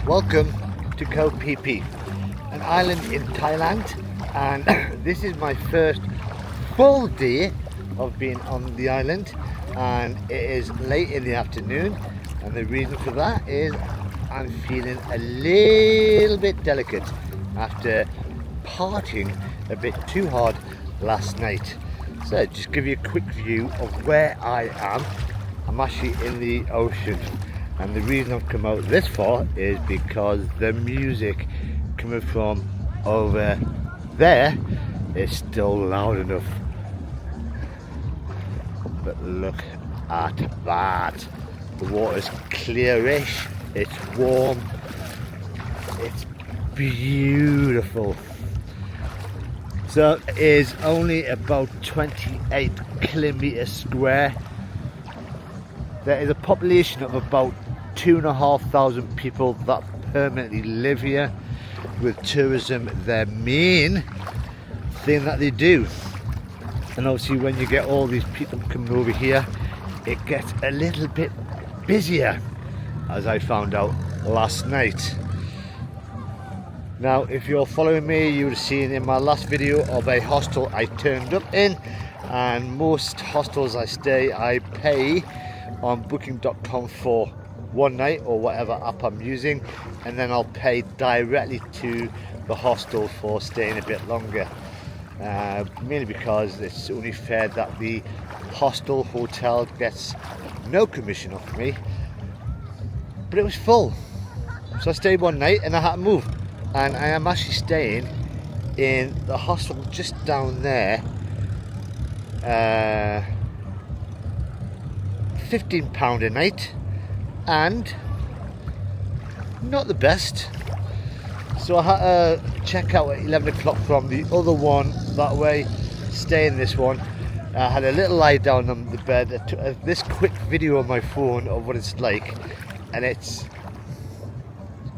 Welcome to Koh Phi Phi, an island in Thailand, and this is my first full day of being on the island, and it is late in the afternoon, and the reason for that is I'm feeling a little bit delicate after partying a bit too hard last night. So just give you a quick view of where I am. I'm actually in the ocean, and the reason I've come out this far is because the music coming from over there is still loud enough. But look at that. The water's clearish, it's warm, it's beautiful. So it is only about 28 kilometers square. There is a population of about 2,500 people that permanently live here, with tourism their main thing that they do. And obviously when you get all these people coming over here, it gets a little bit busier, as I found out last night. Now if you're following me, you would have seen in my last video of a hostel I turned up in, and most hostels I stay I pay on booking.com for one night or whatever app I'm using, and then I'll pay directly to the hostel for staying a bit longer, mainly because it's only fair that the hostel hotel gets no commission off me. But it was full, so I stayed one night and I had to move, and I am actually staying in the hostel just down there. £15 a night, and not the best. So I had to check out at 11 o'clock from the other one that way, stay in this one. I had a little lie down on the bed. I took this quick video on my phone of what it's like, and it's,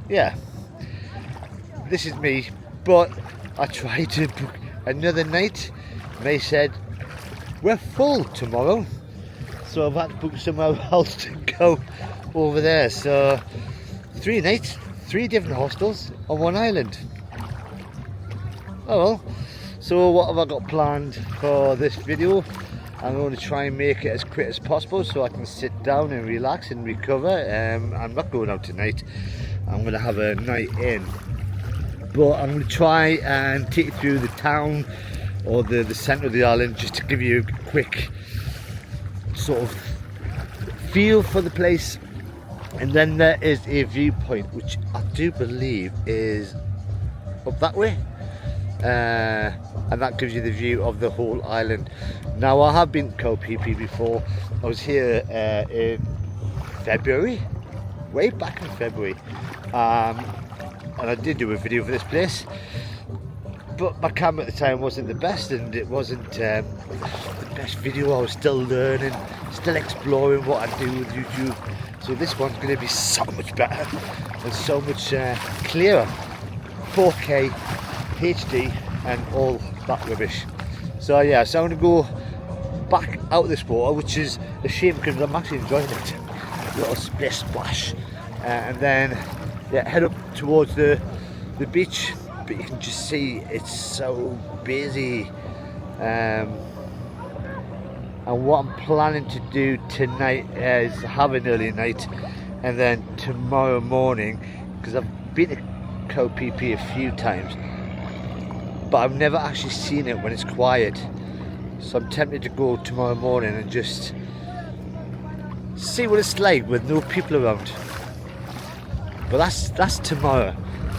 yeah, this is me. But I tried to book another night and they said we're full tomorrow, so I've had to book somewhere else to go over there. So 3 nights, 3 different hostels on one island. Oh well. So what have I got planned for this video? I'm going to try and make it as quick as possible so I can sit down and relax and recover. I'm not going out tonight. I'm going to have a night in, but I'm going to try and take you through the town or the centre of the island, just to give you a quick sort of feel for the place. And then there is a viewpoint, which I do believe is up that way, and that gives you the view of the whole island. Now I have been to Koh Phi Phi before. I was here in February, way back in February, and I did do a video for this place, but my camera at the time wasn't the best, and it wasn't the best video. I was still learning, still exploring what I do with YouTube. So this one's going to be so much better and so much clearer, 4K, HD and all that rubbish. So yeah, so I'm going to go back out of this water, which is a shame because I'm actually enjoying it. A little splish splash, and then yeah, head up towards the beach. But you can just see it's so busy, and what I'm planning to do tonight is have an early night, and then tomorrow morning, because I've been to Koh Phi Phi a few times but I've never actually seen it when it's quiet, so I'm tempted to go tomorrow morning and just see what it's like with no people around. But that's tomorrow.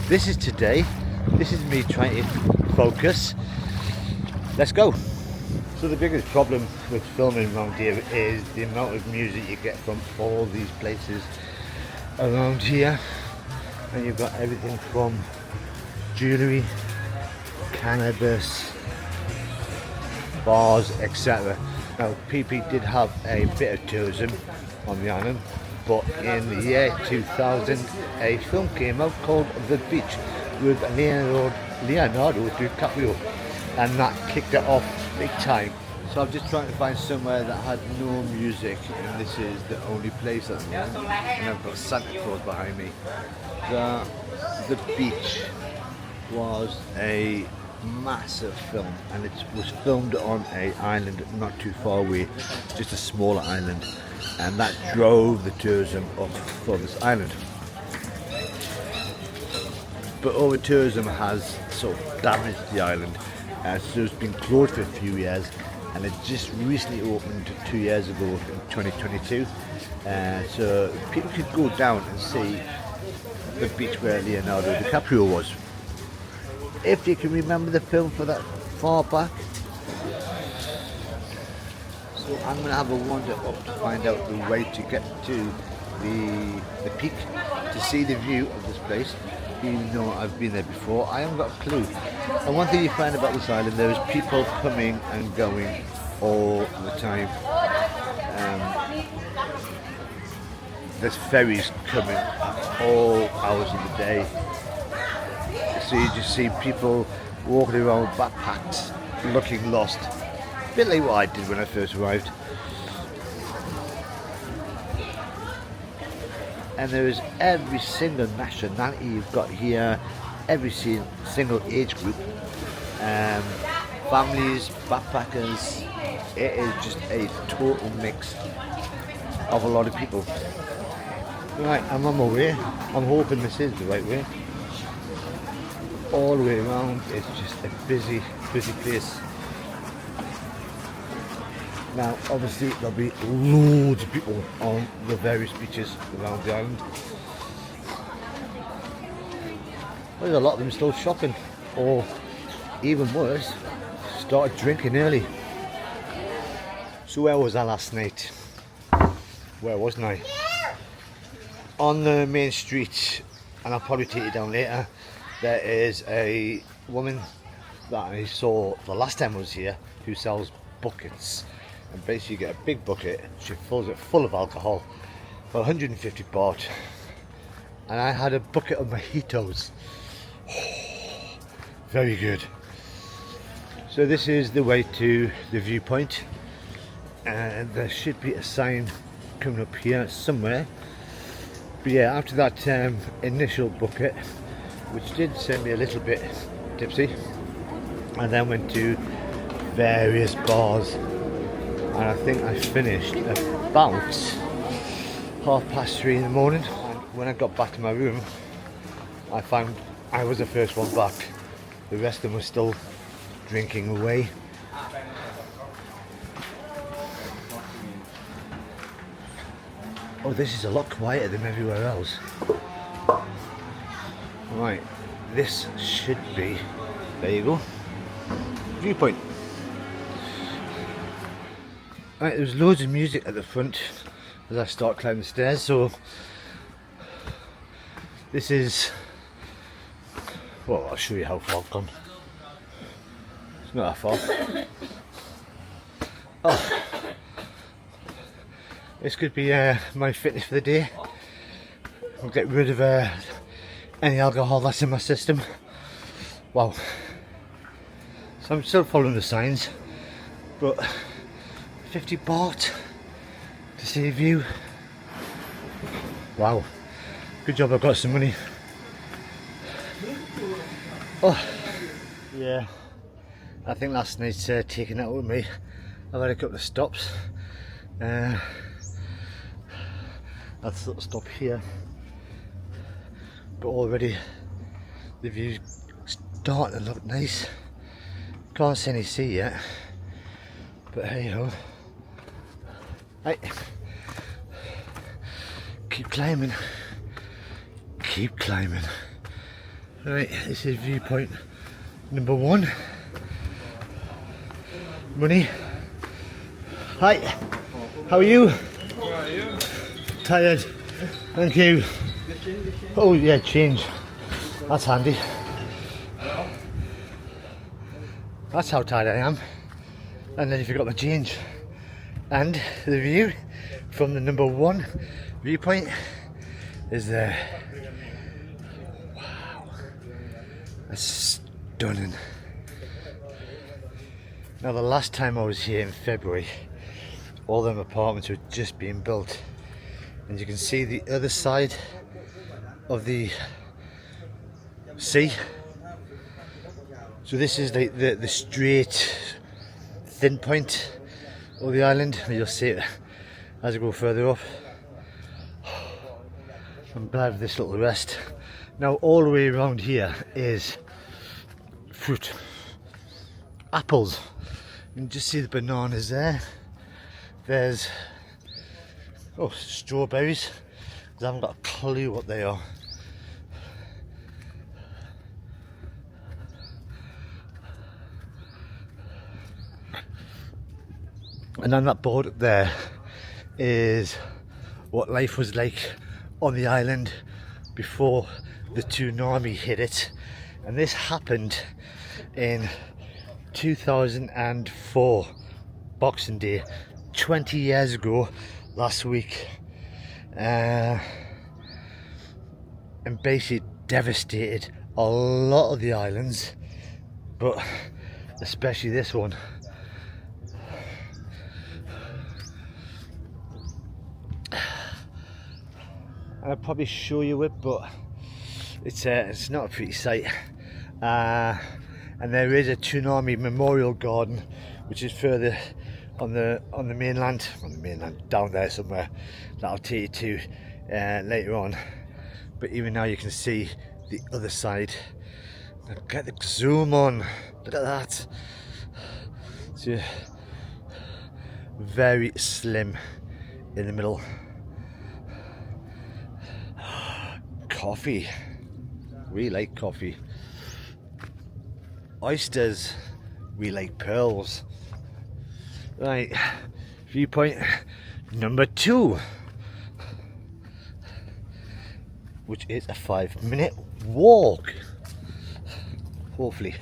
This is today. This is me trying to focus. Let's go. So the biggest problem with filming around here is the amount of music you get from all these places around here. And you've got everything from jewellery, cannabis, bars, etc. Now Phi Phi did have a bit of tourism on the island, but in the year 2000 a film came out called The Beach with Leonardo DiCaprio, and that kicked it off big time. So I'm just trying to find somewhere that had no music, and this is the only place at the moment. And I've got Santa Claus behind me. The beach was a massive film, and it was filmed on an island not too far away, just a smaller island, and that drove the tourism up for this island. But over tourism has sort of damaged the island, so it's been closed for a few years, and it just recently opened 2 years ago in 2022. So people could go down and see the beach where Leonardo DiCaprio was. If you can remember the film for that far back. So I'm going to have a wander up to find out the way to get to the peak to see the view of this place. Even though I've been there before, I haven't got a clue. And one thing you find about this island, there is people coming and going all the time. There's ferries coming at all hours of the day. So you just see people walking around with backpacks, looking lost. A bit like what I did when I first arrived. And there is every single nationality you've got here, every single age group, families, backpackers. It is just a total mix of a lot of people. Right, I'm on my way. I'm hoping this is the right way. All the way around, it's just a busy place. Now, obviously, there'll be loads of people on the various beaches around the island. There's a lot of them still shopping, or even worse, started drinking early. So where was I last night? Where wasn't I? On the main street, and I'll probably take you down later, there is a woman that I saw the last time I was here who sells buckets. And basically you get a big bucket, she fills it full of alcohol for 150 baht, and I had a bucket of mojitos. Very good. So this is the way to the viewpoint, and there should be a sign coming up here somewhere. But yeah, after that initial bucket, which did send me a little bit tipsy, I then went to various bars. And I think I finished about 3:30 in the morning. And when I got back to my room, I found I was the first one back. The rest of them were still drinking away. Oh, this is a lot quieter than everywhere else. Right, this should be, there you go, Viewpoint. Right, there's loads of music at the front as I start climbing the stairs, so this is, well, I'll show you how far I've gone. It's not that far. Oh, this could be my fitness for the day. I'll get rid of any alcohol that's in my system. Wow. So I'm still following the signs, but 50 baht to see a view. Wow, good job I got some money. Oh, yeah, I think last night's taken out with me. I've had a couple of stops. I'll sort of stop here, but already the view's starting to look nice. Can't see any sea yet, but hey ho. Right, keep climbing, keep climbing. Right, this is viewpoint number 1. Money. Hi, how are you? How are you? Tired, thank you. Oh yeah, change, that's handy. That's how tired I am. And then you forgot my change. And the view from the number 1 viewpoint is there. Wow, that's stunning. Now the last time I was here in February, all them apartments were just being built, and you can see the other side of the sea. So this is like the straight thin point of the island, and you'll see it as I go further up. I'm glad of this little rest. Now all the way around here is fruit, apples. You can just see the bananas there. There's strawberries. I haven't got a clue what they are. And on that board up there is what life was like on the island before the tsunami hit it. And this happened in 2004, Boxing Day, 20 years ago last week, and basically devastated a lot of the islands, but especially this one. I'll probably show you it, but it's not a pretty sight. And there is a tsunami memorial garden, which is further on the mainland, down there somewhere, that I'll take you to later on. But even now you can see the other side. Now get the zoom on. Look at that. It's very slim in the middle. Coffee. We like coffee. Oysters. We like pearls. Right, viewpoint number 2, which is a 5-minute walk, hopefully.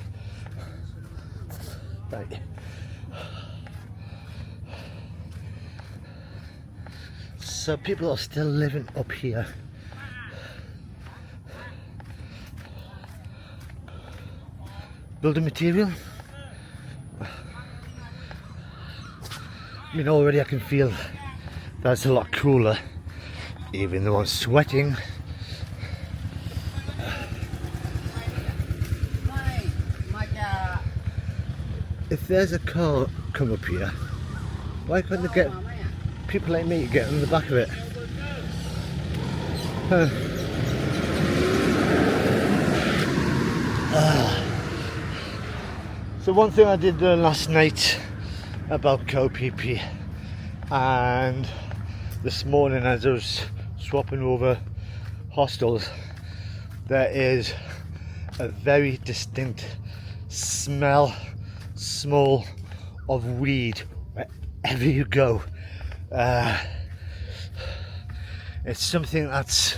Right. So people are still living up here. Building material. I mean, already I can feel that's a lot cooler, even though I'm sweating. If there's a car come up here, why couldn't they get people like me to get on the back of it? So one thing I did learn last night about Koh Phi Phi, and this morning as I was swapping over hostels, there is a very distinct smell of weed wherever you go. It's something that's,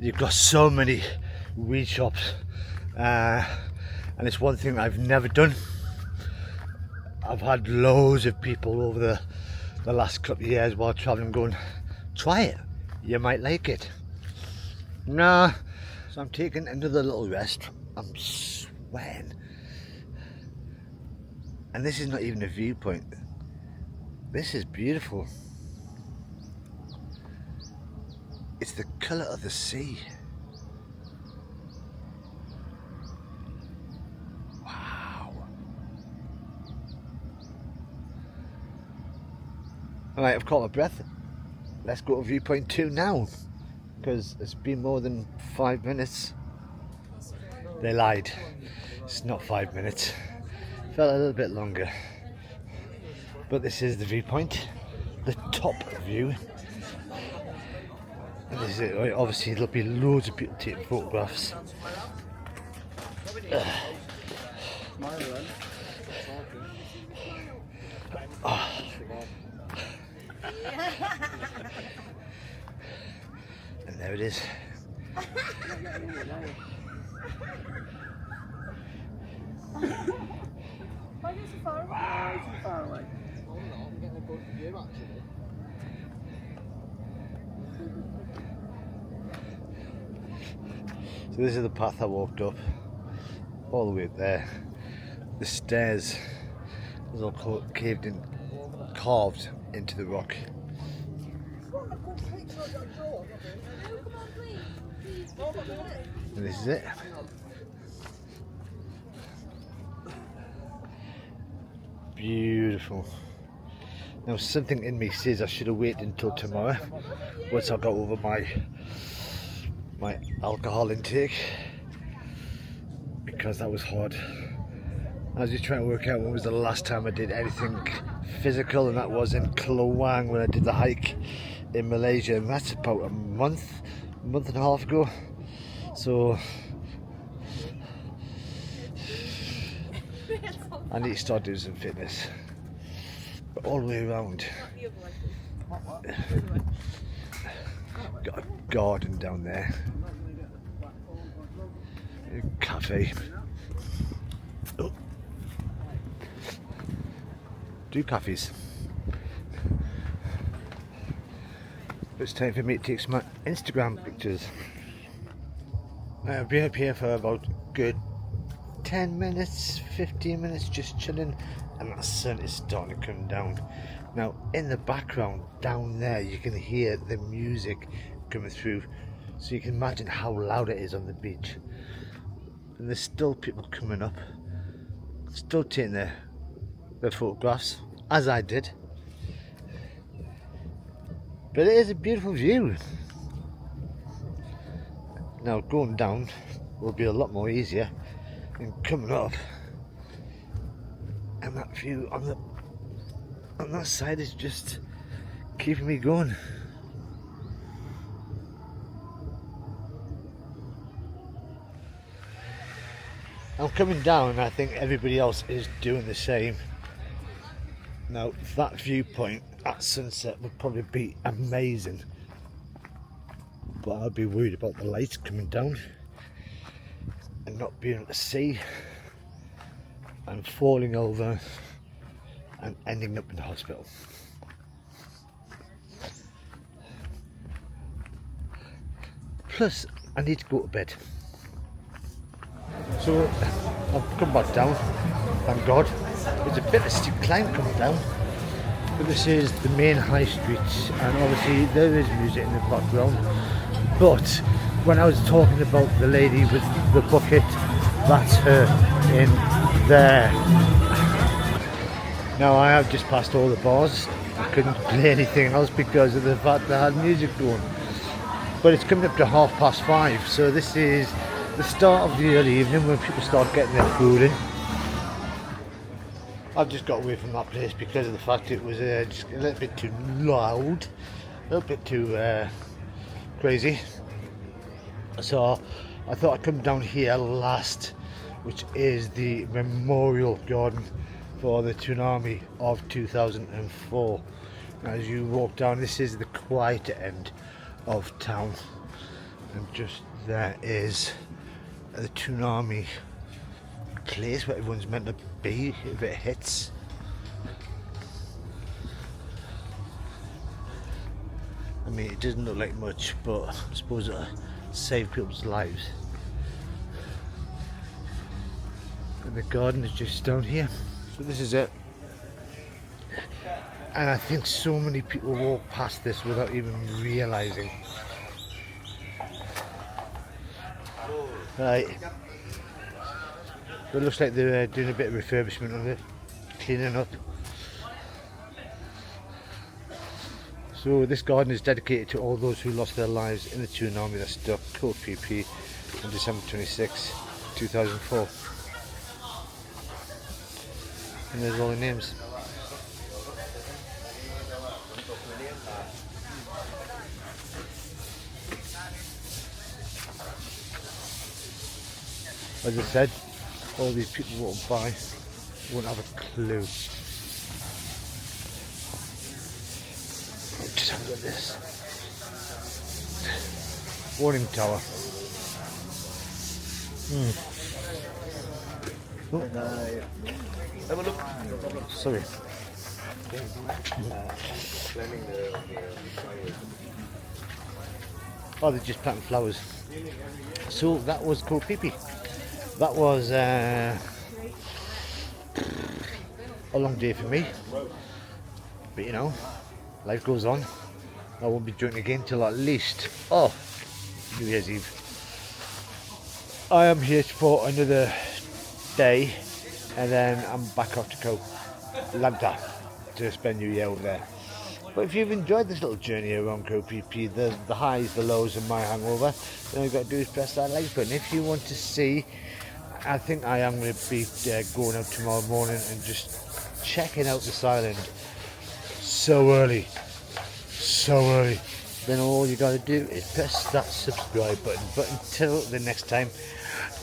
you've got so many weed shops, and it's one thing I've never done. I've had loads of people over the last couple of years while traveling going, try it, you might like it. Nah, so I'm taking another little rest. I'm sweating. And this is not even a viewpoint. This is beautiful. It's the colour of the sea. Alright, I've caught my breath. Let's go to viewpoint 2 now, because it's been more than 5 minutes. They lied. It's not 5 minutes. Felt a little bit longer. But this is the viewpoint, the top view. And this is it, right? Obviously there'll be loads of people taking photographs. And there it is. Why is it so far away? Too far away. I'm getting a good view actually. So this is the path I walked up, all the way up there. The stairs It's all caved in, carved into the rock. And this is it. Beautiful. Now something in me says I should have waited until tomorrow once I got over my alcohol intake, because that was hard. I was just trying to work out when was the last time I did anything physical, and that was in Kelowang when I did the hike in Malaysia, and that's about a month and a half ago. So I need to start doing some fitness, but all the way around. Got a garden down there, a cafe. Oh. 2 cafes. It's time for me to take some Instagram pictures. I've been up here for about good 10 minutes, 15 minutes just chilling, and the sun is starting to come down. Now in the background down there you can hear the music coming through, so you can imagine how loud it is on the beach. And there's still people coming up, still taking their photographs, as I did. But it is a beautiful view. Now going down will be a lot more easier than coming up, and that view on that side is just keeping me going. I'm coming down, and I think everybody else is doing the same. Now that viewpoint at sunset would probably be amazing, but I'd be worried about the lights coming down and not being able to see, and falling over and ending up in the hospital. Plus I need to go to bed. So I've come back down, thank God. It's a bit of a steep climb coming down, but this is the main high street, and obviously there is music in the background. But when I was talking about the lady with the bucket, that's her in there. Now I have just passed all the bars. I couldn't play anything else because of the fact that I had music going. But it's coming up to 5:30, so this is the start of the early evening when people start getting their food in. I've just got away from that place because of the fact it was just a little bit too loud, a little bit too crazy. So I thought I'd come down here last, which is the memorial garden for the tsunami of 2004. As you walk down, this is the quieter end of town, and just there is the tsunami place where everyone's meant to be if it hits. I mean, it doesn't look like much, but I suppose it'll save people's lives. And the garden is just down here, so this is it. And I think so many people walk past this without even realising. Right. It looks like they're doing a bit of refurbishment of it, cleaning up. So this garden is dedicated to all those who lost their lives in the tsunami that struck Koh Phi Phi on December 26, 2004. And there's all the names. As I said, all these people walking by won't have a clue. Just have a look at this. Warning tower. Have a look. Sorry. Oh, they're just planting flowers. So that was Koh Phi Phi. That was a long day for me. But you know, life goes on. I won't be drinking again till at least, New Year's Eve. I am here for another day, and then I'm back off to Koh Lanta to spend New Year over there. But if you've enjoyed this little journey around Koh Phi Phi, the highs, the lows and my hangover, then all you've got to do is press that like button. If you want to see, I think I am going to be going out tomorrow morning and just checking out this island so early. Then all you got to do is press that subscribe button. But until the next time,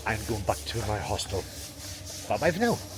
I'm going back to my hostel. Bye bye for now.